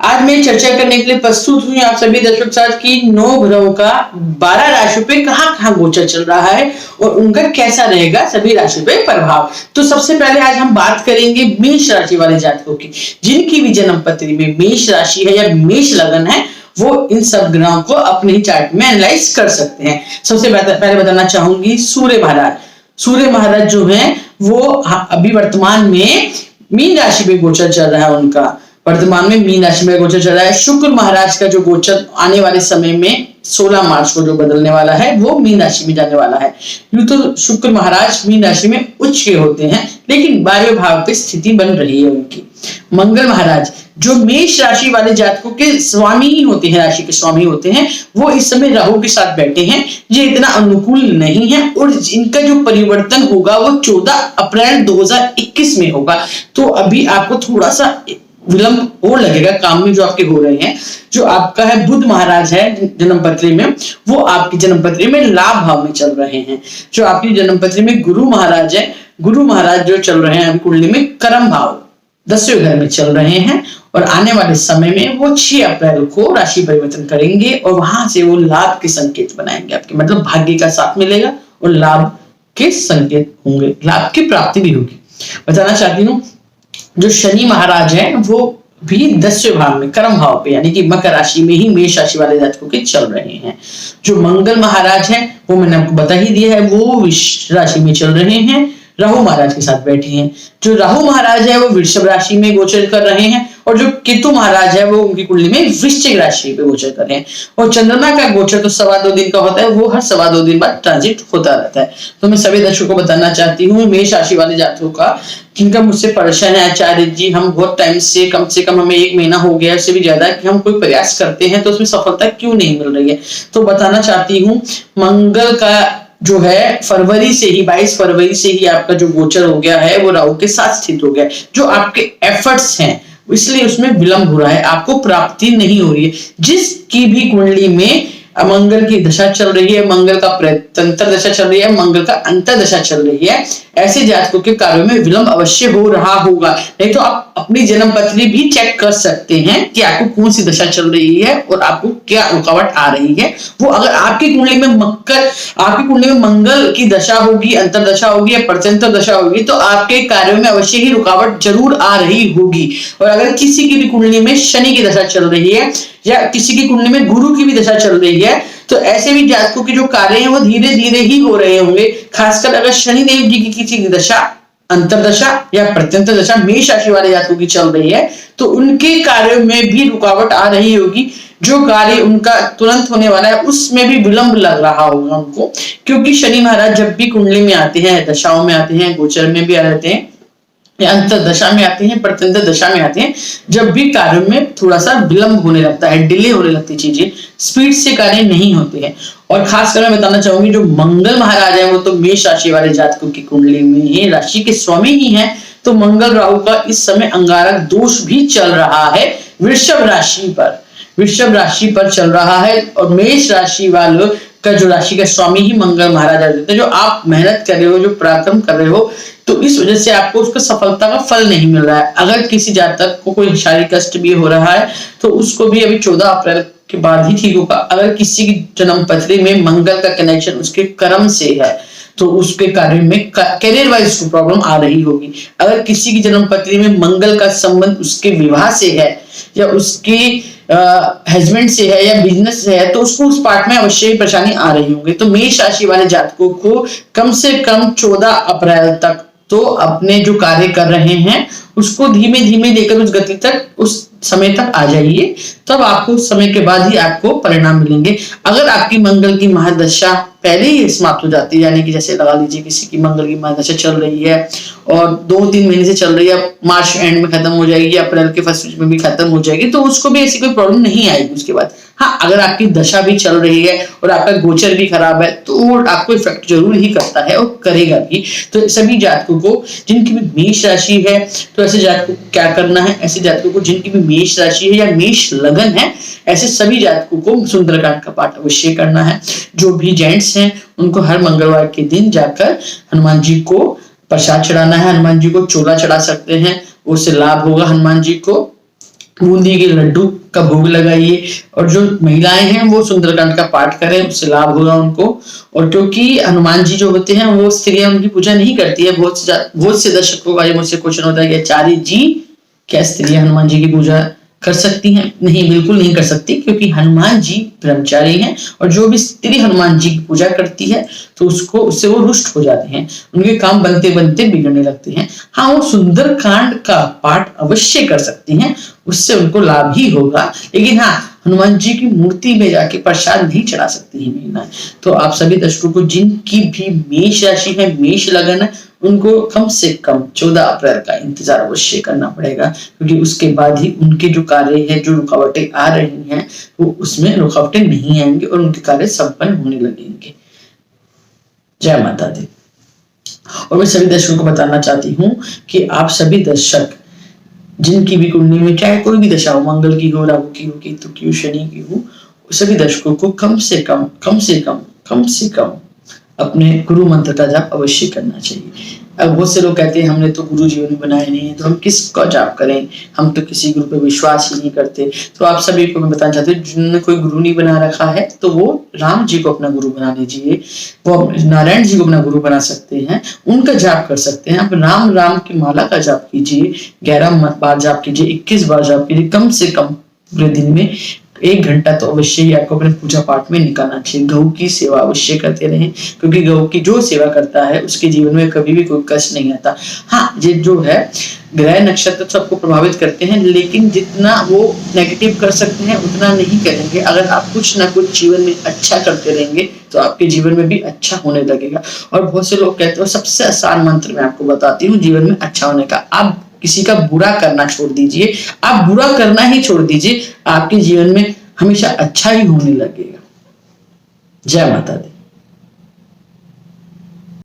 आज मैं चर्चा करने के लिए प्रस्तुत हुई आप सभी दर्शक साथ की 9 ग्रहों का 12 राशियों पे कहाँ गोचर चल रहा है और उनका कैसा रहेगा सभी राशियों पे प्रभाव। तो सबसे पहले आज हम बात करेंगे मेष राशि वाले जातकों की, जिनकी भी जन्म पत्री में मेष राशि है या मेष लगन है, वो इन सब ग्रहों को अपने चार्ट में एनालाइज कर सकते हैं। सबसे पहले बताना चाहूंगी सूर्य महाराज जो है वो अभी वर्तमान में मीन राशि में गोचर चल रहा है। उनका वर्तमान में मीन राशि में गोचर चल रहा है। शुक्र महाराज का जो गोचर आने वाले समय में 16 मार्च को जो बदलने वाला है वो मीन राशि में जाने वाला है। यूं तो शुक्र महाराज मीन राशि में उच्च के होते हैं, लेकिन 12वें भाव पे स्थिति बन रही है उनकी। मंगल महाराज जो मेष राशि वाले जातकों के स्वामी ही होते हैं, राशि के स्वामी होते हैं, वो इस समय राहु के साथ बैठे हैं। ये इतना अनुकूल नहीं है और इनका जो परिवर्तन होगा वो 14 अप्रैल 2021 में होगा। तो अभी आपको थोड़ा सा विलंब और लगेगा काम में जो आपके हो रहे हैं। जो आपका है बुध महाराज है जन्म पत्री में, वो आपकी जन्म पत्री में लाभ भाव में चल रहे हैं। जो आपकी जन्म पत्री में गुरु महाराज है, गुरु महाराज जो चल रहे हैं कुंडली में कर्म भाव 10वें घर में चल रहे हैं और आने वाले समय में वो 6 अप्रैल को राशि परिवर्तन करेंगे और वहां से वो लाभ के संकेत बनाएंगे आपके, मतलब भाग्य का साथ मिलेगा और लाभ के संकेत होंगे, लाभ की प्राप्ति भी होगी। बताना चाहती हूँ जो शनि महाराज है वो भी 10वें भाव में कर्म भाव पे यानी कि मकर राशि में ही मेष राशि वाले जातकों के चल रहे हैं। जो मंगल महाराज है वो मैंने आपको बता ही दिया है, वो वृष राशि में चल रहे हैं, राहु महाराज के साथ बैठे हैं। जो राहु महाराज है वो वृषभ राशि में गोचर कर रहे हैं और जो केतु महाराज है वो उनकी कुंडली में वृश्चिक राशि पे गोचर कर रहे हैं। और चंद्रमा का गोचर तो 2.25 दिन का होता है, वो हर 2.25 दिन बाद ट्रांजिट होता रहता है। तो मैं सभी दर्शकों को बताना चाहती हूँ मेष राशि वाले जातकों का, जिनका मुझसे परेशान है आचार्य जी हम बहुत टाइम से कम हमें 1 महीना हो गया, उससे भी ज्यादा, कि हम कोई प्रयास करते हैं तो उसमें सफलता क्यों नहीं मिल रही है। तो बताना चाहती हूँ मंगल का जो है फरवरी से ही 22 फरवरी से ही आपका जो गोचर हो गया है वो राहु के साथ स्थित हो गया है। जो आपके एफर्ट्स हैं इसलिए उसमें विलंब हो रहा है, आपको प्राप्ति नहीं हो रही है। जिसकी भी कुंडली में मंगल की दशा चल रही है, मंगल का प्रत्यंतर दशा चल रही है, मंगल का अंतर दशा चल रही है, ऐसे जातकों के कार्यों में विलंब अवश्य हो रहा होगा। नहीं तो आप अपनी जन्म पत्री भी चेक कर सकते हैं कि आपको कौन सी दशा चल रही है और आपको क्या रुकावट आ रही है। वो अगर आपकी कुंडली में आपकी कुंडली में मंगल की दशा होगी, अंतर दशा होगी या प्रत्यंतर दशा होगी, तो आपके कार्यों में अवश्य ही रुकावट जरूर आ रही होगी। और अगर किसी की भी कुंडली में शनि की दशा चल रही है या किसी की कुंडली में गुरु की भी दशा चल रही है, तो ऐसे भी जातकों के जो कार्य हैं वो धीरे धीरे ही हो रहे होंगे। खासकर अगर शनिदेव जी की किसी की दशा अंतर दशा या प्रत्यंतर दशा मेष राशि वाले जातकों की चल रही है तो उनके कार्यों में भी रुकावट आ रही होगी। जो कार्य उनका तुरंत होने वाला है उसमें भी विलंब लग रहा होगा उनको, क्योंकि शनि महाराज जब भी कुंडली में आते हैं, दशाओं में आते हैं, गोचर में भी आ जाते हैं, अंतर दशा में आते हैं, प्रत्यंतर दशा में आते हैं, जब भी कार्यों में थोड़ा सा विलंब होने लगता है, डिले होने लगती चीजें, स्पीड से कार्य नहीं होते हैं। और खासकर मैं बताना चाहूंगी जो मंगल महाराज है वो तो मेष राशि वाले जातकों की कुंडली में ही राशि के स्वामी ही है। तो मंगल राहु का इस समय अंगारक दोष भी चल रहा है वृषभ राशि पर चल रहा है। और मेष राशि वालों का जो राशि का स्वामी ही मंगल महाराज रहते हैं। जो आप मेहनत कर रहे हो, जो पराक्रम कर रहे हो, तो इस वजह से आपको उसका सफलता का फल नहीं मिल रहा है। अगर किसी जातक को कोई शारीरिक कष्ट भी हो रहा है तो उसको भी अभी 14 अप्रैल के बाद ही ठीक होगा। अगर किसी की जन्म पत्री में मंगल का कनेक्शन उसके कर्म से है तो उसके कार्य में करियर वाइज प्रॉब्लम आ रही होगी। अगर किसी की जन्म पत्री में मंगल का संबंध उसके विवाह से है या उसके हस्बैंड से है या बिजनेस से है तो उसको उस पार्ट में अवश्य ही परेशानी आ रही होंगी। तो मेष राशि वाले जातकों को कम से कम 14 अप्रैल तक तो अपने जो कार्य कर रहे हैं उसको धीमे धीमे लेकर उस गति तक, उस समय तक आ जाइए, तब आपको उस समय के बाद ही आपको परिणाम मिलेंगे। अगर आपकी मंगल की महादशा पहले ही समाप्त हो जाती है, यानी कि जैसे लगा लीजिए किसी की मंगल की महादशा चल रही है और 2-3 महीने से चल रही है, मार्च एंड में खत्म हो जाएगी, अप्रैल के फर्स्ट वीक में भी खत्म हो जाएगी, तो उसको भी ऐसी कोई प्रॉब्लम नहीं आएगी उसके बाद। हाँ, अगर आपकी दशा भी चल रही है और आपका गोचर भी खराब है तो आपको इफेक्ट जरूर ही करता है और करेगा भी। तो सभी जातकों को जिनकी भी मेष राशि है तो ऐसे जातकों को क्या करना है, ऐसे जातकों को जिनकी भी मेष राशि है या मेष लगन है, ऐसे सभी जातकों को सुंदरकांड का पाठ अवश्य करना है। जो भी जेंट्स हैं उनको हर मंगलवार के दिन जाकर हनुमान जी को प्रसाद चढ़ाना है, हनुमान जी को चोला चढ़ा सकते हैं, उससे लाभ होगा हनुमान जी को। बूंदी के लड्डू का भोग लगाइए, और जो महिलाएं हैं वो सुंदरकांड का पाठ करें, उससे लाभ होगा उनको। और क्योंकि हनुमान जी जो होते हैं वो स्त्रियां उनकी पूजा नहीं करती है, बहुत से दर्शकों का ये मुझसे क्वेश्चन होता है कि आचार्य जी क्या स्त्रियां हनुमान जी की पूजा कर सकती हैं? नहीं, बिल्कुल नहीं कर सकती, क्योंकि हनुमान जी ब्रह्मचारी हैं, और जो भी स्त्री हनुमान जी की पूजा करती है तो उससे वो रुष्ट हो जाते हैं, उनके काम बनते बनते बिगड़ने लगते हैं। हाँ, वो सुंदरकांड का पाठ अवश्य कर सकती हैं, उससे उनको लाभ ही होगा, लेकिन हाँ, हनुमान जी की मूर्ति में जाके प्रसाद नहीं चढ़ा सकती है महिलाएं। तो आप सभी दर्शकों को, जिनकी भी मेष राशि है, मेष लगन है, उनको कम से कम 14 अप्रैल का इंतजार अवश्य करना पड़ेगा, क्योंकि उसके बाद ही उनके जो कार्य है, जो रुकावटें आ रही हैं, वो उसमें रुकावटें नहीं आएंगे और उनके कार्य संपन्न होने लगेंगे। जय माता दी। और मैं सभी दर्शकों को बताना चाहती हूँ कि आप सभी दर्शक जिनकी भी कुंडली में चाहे कोई भी दशा हो, मंगल की हो, राहु की हो, केतु की हो, शनि की हो, सभी दर्शकों को कम से कम अपने गुरु मंत्र का जाप अवश्य करना चाहिए। अब बहुत से लोग कहते हैं हमने तो गुरु जीवन में बनाए नहीं है, तो हम किसका जाप करें, हम तो किसी गुरु पे विश्वास ही नहीं करते। तो आप सभी को मैं बताना चाहती हूँ, जिन्होंने कोई गुरु नहीं बना रखा है तो वो राम जी को अपना गुरु बना लीजिए, वो नारायण जी को अपना गुरु बना सकते हैं, उनका जाप कर सकते हैं। आप राम राम की माला का जाप कीजिए, 11 बार जाप कीजिए, 21 बार जाप कीजिए, कम से कम पूरे दिन में 1 घंटा तो अवश्य ही आपको अपने पूजा पाठ में निकालना चाहिए। गौ की सेवा अवश्य करते रहें, क्योंकि गौ की जो सेवा करता है उसके जीवन में कभी भी कोई कष्ट नहीं आता। हाँ, ये जो है ग्रह नक्षत्र सबको प्रभावित करते हैं, लेकिन जितना वो नेगेटिव कर सकते हैं उतना नहीं करेंगे। अगर आप कुछ ना कुछ जीवन में अच्छा करते रहेंगे तो आपके जीवन में भी अच्छा होने लगेगा। और बहुत से लोग कहते हैं, सबसे आसान मंत्र मैं आपको बताती हूँ जीवन में अच्छा होने का, आप किसी का बुरा करना छोड़ दीजिए, आप बुरा करना ही छोड़ दीजिए, आपके जीवन में हमेशा अच्छा ही होने लगेगा। जय माता दी।